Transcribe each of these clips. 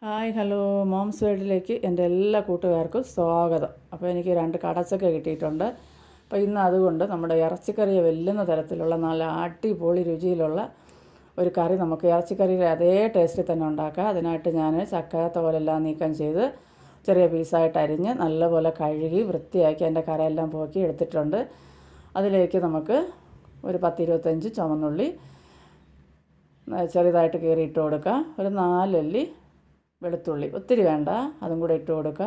Hi hello moms വേൾഡിലേക്ക് എൻ്റെ എല്ലാ കൂട്ടുകാർക്കും സ്വാഗതം. അപ്പോൾ എനിക്ക് 2 കടച്ചക്ക കിട്ടിയിട്ടുണ്ട്. അപ്പോൾ ഇന്ന് അതുകൊണ്ട് നമ്മുടെ ഇറച്ചിക്കറിയെ വെല്ലുന്ന തരത്തിലുള്ള നല്ല അടിപൊളി രുചിയിലുള്ള ഒരു കറി നമുക്ക് ഇറച്ചിക്കറിയുടെ അതേ ടേസ്റ്റിൽ തന്നെ ഉണ്ടാക്കാം. അതിനായിട്ട് ഞാൻ ചക്ക തോലെല്ലാം നീക്കം ചെയ്ത് ചെറിയ പീസായിട്ട് അരിഞ്ഞ് നല്ലപോലെ കഴുകി വൃത്തിയാക്കി അതിൻ്റെ കറയെല്ലാം പോക്കി എടുത്തിട്ടുണ്ട്. അതിലേക്ക് നമുക്ക് ഒരു 10-25 ചുവന്നുള്ളി ചെറുതായിട്ട് കീറിയിട്ട് കൊടുക്കുക. ഒരു 4 അല്ലി വെളുത്തുള്ളി, ഒത്തിരി വേണ്ട, അതും കൂടെ ഇട്ട് കൊടുക്കുക.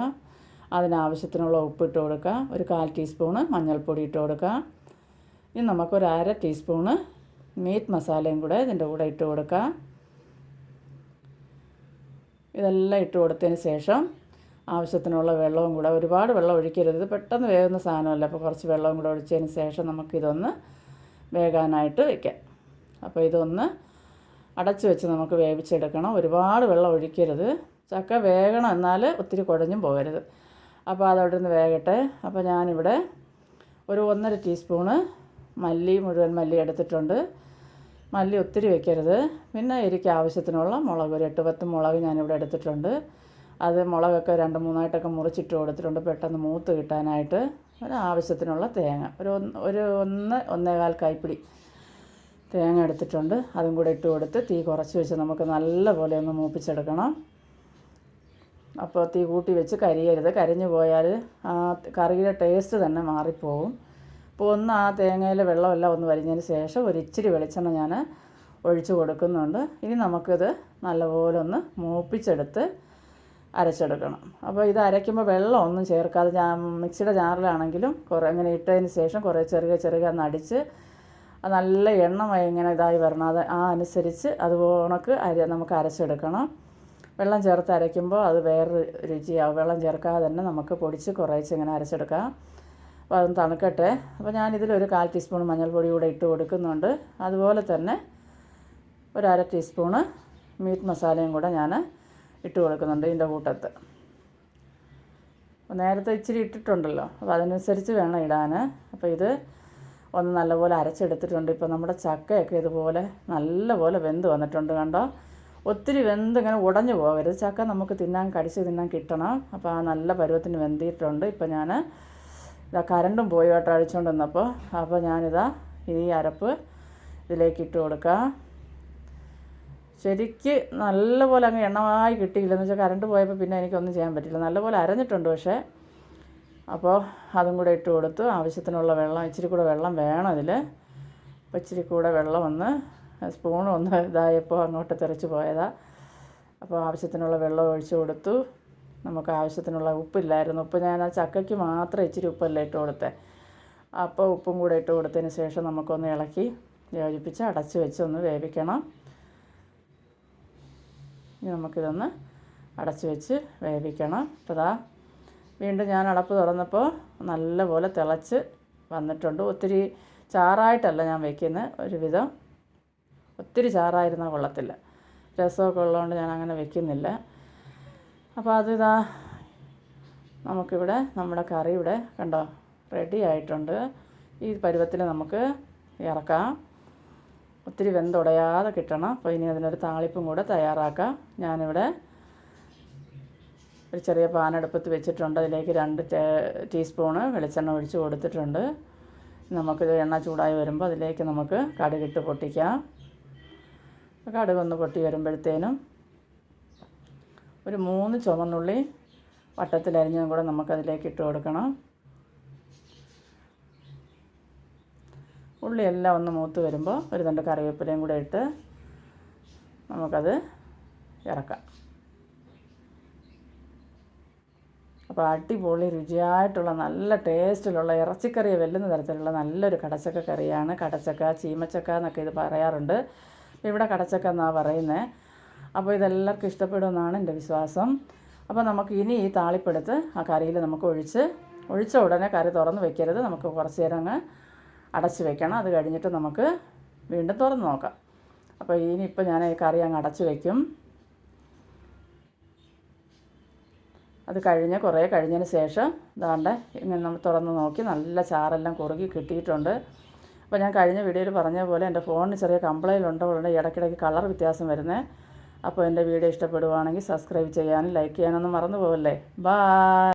അതിനാവശ്യത്തിനുള്ള ഉപ്പിട്ട് കൊടുക്കുക. ഒരു 1/4 ടീസ്പൂണ് മഞ്ഞൾപ്പൊടി ഇട്ട് കൊടുക്കുക. ഇനി നമുക്കൊരു 1/2 ടീസ്പൂണ് മീറ്റ് മസാലയും കൂടെ ഇതിൻ്റെ കൂടെ ഇട്ട് കൊടുക്കുക. ഇതെല്ലാം ഇട്ട് കൊടുത്തതിന് ശേഷം ആവശ്യത്തിനുള്ള വെള്ളവും കൂടെ, ഒരുപാട് വെള്ളം ഒഴിക്കരുത്, പെട്ടെന്ന് വേകുന്ന സാധനമല്ല. അപ്പോൾ കുറച്ച് വെള്ളവും കൂടെ ഒഴിച്ചതിന് ശേഷം നമുക്കിതൊന്ന് വേകാനായിട്ട് വയ്ക്കാം. അപ്പോൾ ഇതൊന്ന് അടച്ച് വെച്ച് നമുക്ക് വേവിച്ചെടുക്കണം. ഒരുപാട് വെള്ളം ഒഴിക്കരുത്. ചക്ക വേകണം, എന്നാൽ ഒത്തിരി കുഴഞ്ഞും പോകരുത്. അപ്പോൾ അതവിടെ നിന്ന് വേകട്ടെ. അപ്പോൾ ഞാനിവിടെ ഒരു 1.5 ടീസ്പൂണ് മുഴുവൻ മല്ലി എടുത്തിട്ടുണ്ട്. മല്ലി ഒത്തിരി വെക്കരുത്. പിന്നെ എനിക്ക് ആവശ്യത്തിനുള്ള മുളക്, ഒരു 8-10 മുളക് ഞാനിവിടെ എടുത്തിട്ടുണ്ട്. അത് മുളകൊക്കെ 2-3 മുറിച്ചിട്ട് കൊടുത്തിട്ടുണ്ട്, പെട്ടെന്ന് മൂത്ത് കിട്ടാനായിട്ട്. ആവശ്യത്തിനുള്ള തേങ്ങ, ഒരു 1-1.25 കൈപ്പിടി തേങ്ങ എടുത്തിട്ടുണ്ട്. അതും കൂടെ ഇട്ട് കൊടുത്ത് തീ കുറച്ച് വെച്ച് നമുക്ക് നല്ലപോലെ ഒന്ന് മൂപ്പിച്ചെടുക്കണം. അപ്പോൾ തീ കൂട്ടി വെച്ച് കരിയരുത്. കരിഞ്ഞു പോയാൽ ആ കറിയുടെ ടേസ്റ്റ് തന്നെ മാറിപ്പോവും. അപ്പോൾ ആ തേങ്ങയിലെ വെള്ളമെല്ലാം ഒന്ന് വലിഞ്ഞതിന് ശേഷം ഒരു ഇച്ചിരി വെളിച്ചെണ്ണ ഞാൻ ഒഴിച്ച് കൊടുക്കുന്നുണ്ട്. ഇനി നമുക്കിത് നല്ലപോലെ ഒന്ന് മൂപ്പിച്ചെടുത്ത് അരച്ചെടുക്കണം. അപ്പോൾ ഇത് അരയ്ക്കുമ്പോൾ വെള്ളം ഒന്നും ചേർക്കാതെ, മിക്സിയുടെ ജാറിലാണെങ്കിലും ഇങ്ങനെ ഇട്ടതിന് ശേഷം കുറേ ചെറുക ഒന്ന് അടിച്ച് നല്ല എണ്ണ ഇങ്ങനെ ഇതായി വരണം. അനുസരിച്ച് അതുപോണക്ക് നമുക്ക് അരച്ചെടുക്കണം. വെള്ളം ചേർത്ത് അരയ്ക്കുമ്പോൾ അത് വേറൊരു രുചിയാവും. വെള്ളം ചേർക്കാതെ തന്നെ നമുക്ക് പൊടിച്ച് കുറേച്ച് ഇങ്ങനെ അരച്ചെടുക്കാം. അപ്പോൾ അതൊന്ന് തണുക്കട്ടെ. അപ്പോൾ ഞാനിതിലൊരു 1/4 ടീസ്പൂൺ മഞ്ഞൾപ്പൊടി കൂടെ ഇട്ട് കൊടുക്കുന്നുണ്ട്. അതുപോലെ തന്നെ ഒരു 1/2 ടീസ്പൂണ് മീറ്റ് മസാലയും കൂടെ ഞാൻ ഇട്ട് കൊടുക്കുന്നുണ്ട് ഇതിൻ്റെ കൂട്ടത്ത്. അപ്പോൾ നേരത്തെ ഇച്ചിരി ഇട്ടിട്ടുണ്ടല്ലോ, അപ്പോൾ അതനുസരിച്ച് വേണം ഇടാൻ. അപ്പോൾ ഇത് ഒന്ന് നല്ലപോലെ അരച്ചെടുത്തിട്ടുണ്ട്. ഇപ്പോൾ നമ്മുടെ ചക്കയൊക്കെ ഇതുപോലെ നല്ലപോലെ വെന്ത് വന്നിട്ടുണ്ട്, കണ്ടോ. ഒത്തിരി വെന്ത് ഇങ്ങനെ ഉടഞ്ഞു പോകരുത്. ചക്ക നമുക്ക് കടിച്ച് തിന്നാൻ കിട്ടണം. അപ്പോൾ ആ നല്ല പരുവത്തിന് വെന്തിട്ടുണ്ട്. ഇപ്പോൾ ഞാൻ കരണ്ടും പോയി കേട്ടോ അഴിച്ചുകൊണ്ട് വന്നപ്പോൾ. അപ്പോൾ ഞാനിതാ ഈ അരപ്പ് ഇതിലേക്ക് ഇട്ട് കൊടുക്കുക. ശരിക്ക് നല്ലപോലെ അങ്ങ് എണ്ണമായി കിട്ടിയില്ലെന്ന് വെച്ചാൽ കരണ്ട് പോയപ്പോൾ പിന്നെ എനിക്കൊന്നും ചെയ്യാൻ പറ്റില്ല. നല്ലപോലെ അരഞ്ഞിട്ടുണ്ട് പക്ഷേ. അപ്പോൾ അതും കൂടെ ഇട്ട് കൊടുത്തു. ആവശ്യത്തിനുള്ള വെള്ളം, ഇച്ചിരി കൂടെ വെള്ളം വേണം ഇതിൽ. അപ്പോൾ ഇച്ചിരി കൂടെ വെള്ളം സ്പൂൺ ഇതായപ്പോൾ അങ്ങോട്ട് തെറിച്ച് പോയതാണ്. അപ്പോൾ ആവശ്യത്തിനുള്ള വെള്ളം ഒഴിച്ച് കൊടുത്തു. നമുക്ക് ആവശ്യത്തിനുള്ള ഉപ്പില്ലായിരുന്നു. ഉപ്പ് ഞാൻ ആ ചക്കയ്ക്ക് മാത്രം ഇച്ചിരി ഉപ്പല്ല ഇട്ട് കൊടുത്തേ. അപ്പോൾ ഉപ്പും കൂടെ ഇട്ട് കൊടുത്തതിന് ശേഷം നമുക്കൊന്ന് ഇളക്കി യോജിപ്പിച്ച് അടച്ച് വെച്ച് ഒന്ന് വേവിക്കണം. ഇനി നമുക്കിതൊന്ന് അടച്ച് വെച്ച് വേവിക്കണം. അപ്പോൾ വീണ്ടും ഞാൻ അടപ്പ് തുറന്നപ്പോൾ നല്ലപോലെ തിളച്ച് വന്നിട്ടുണ്ട്. ഒത്തിരി ചാറായിട്ടല്ല ഞാൻ വയ്ക്കുന്നത്, ഒരുവിധം. ഒത്തിരി ചാറായിരുന്നാൽ കൊള്ളത്തില്ല. രസമൊക്കെ ഉള്ളതുകൊണ്ട് ഞാൻ അങ്ങനെ വയ്ക്കുന്നില്ല. അപ്പോൾ നമുക്കിവിടെ നമ്മുടെ കറി ഇവിടെ കണ്ടോ റെഡി ആയിട്ടുണ്ട്. ഈ പരുവത്തിൽ നമുക്ക് ഇറക്കാം. ഒത്തിരി വെന്തുടയാതെ കിട്ടണം. അപ്പോൾ ഇനി അതിനൊരു താളിപ്പും കൂടെ തയ്യാറാക്കാം. ഞാനിവിടെ ഒരു ചെറിയ പാനെടുപ്പത്ത് വെച്ചിട്ടുണ്ട്. അതിലേക്ക് 2 ടീസ്പൂണ് വെളിച്ചെണ്ണ ഒഴിച്ച് കൊടുത്തിട്ടുണ്ട്. നമുക്കിത് എണ്ണ ചൂടായി വരുമ്പോൾ അതിലേക്ക് നമുക്ക് കടുകിട്ട് പൊട്ടിക്കാം. കടുകൊന്ന് പൊട്ടി വരുമ്പോഴത്തേനും ഒരു 3 ചുവന്നുള്ളി വട്ടത്തിലരിഞ്ഞതും കൂടെ നമുക്കതിലേക്ക് ഇട്ട് കൊടുക്കണം. ഉള്ളിയെല്ലാം ഒന്ന് മൂത്ത് വരുമ്പോൾ ഒരു 2 കറിവേപ്പിലയും കൂടെ ഇട്ട് നമുക്കത് ഇറക്കാം. അപ്പോൾ അടിപൊളി രുചിയായിട്ടുള്ള നല്ല ടേസ്റ്റിലുള്ള ഇറച്ചിക്കറിയെ വെല്ലുന്ന തരത്തിലുള്ള നല്ലൊരു കടച്ചക്ക കറിയാണ്. കടച്ചക്ക, ചീമച്ചക്ക എന്നൊക്കെ ഇത് പറയാറുണ്ട്. ഇവിടെ കടച്ചക്ക എന്നാണ് പറയുന്നത്. അപ്പോൾ ഇതെല്ലാവർക്കും ഇഷ്ടപ്പെടുമെന്നാണ് എൻ്റെ വിശ്വാസം. അപ്പോൾ നമുക്ക് ഇനി ഈ താളിപ്പെടുത്ത് ആ കറിയിൽ നമുക്ക് ഒഴിച്ച ഉടനെ കറി തുറന്ന് വെക്കരുത്. നമുക്ക് കുറച്ച് നേരം അങ്ങ് അടച്ച് വെക്കണം. അത് കഴിഞ്ഞിട്ട് നമുക്ക് വീണ്ടും തുറന്ന് നോക്കാം. അപ്പോൾ ഇനിയിപ്പോൾ ഞാൻ ഈ കറി അങ്ങ് അടച്ച് വയ്ക്കും. അത് കുറേ കഴിഞ്ഞതിന് ശേഷം ഇങ്ങനെ നമ്മൾ തുറന്ന് നോക്കി നല്ല ചാറെല്ലാം കുറുകി കിട്ടിയിട്ടുണ്ട്. അപ്പോൾ ഞാൻ കഴിഞ്ഞ വീഡിയോയിൽ പറഞ്ഞ പോലെ എൻ്റെ ഫോണിന് ചെറിയ കംപ്ലൈൻറ്റ് ഉള്ളതുകൊണ്ട് ഇടയ്ക്കിടയ്ക്ക് കളർ വ്യത്യാസം വരുന്നത്. അപ്പോൾ എൻ്റെ വീഡിയോ ഇഷ്ടപ്പെടുവാണെങ്കിൽ സബ്സ്ക്രൈബ് ചെയ്യാനും ലൈക്ക് ചെയ്യാനൊന്നും മറന്നു പോകല്ലേ. ബൈ.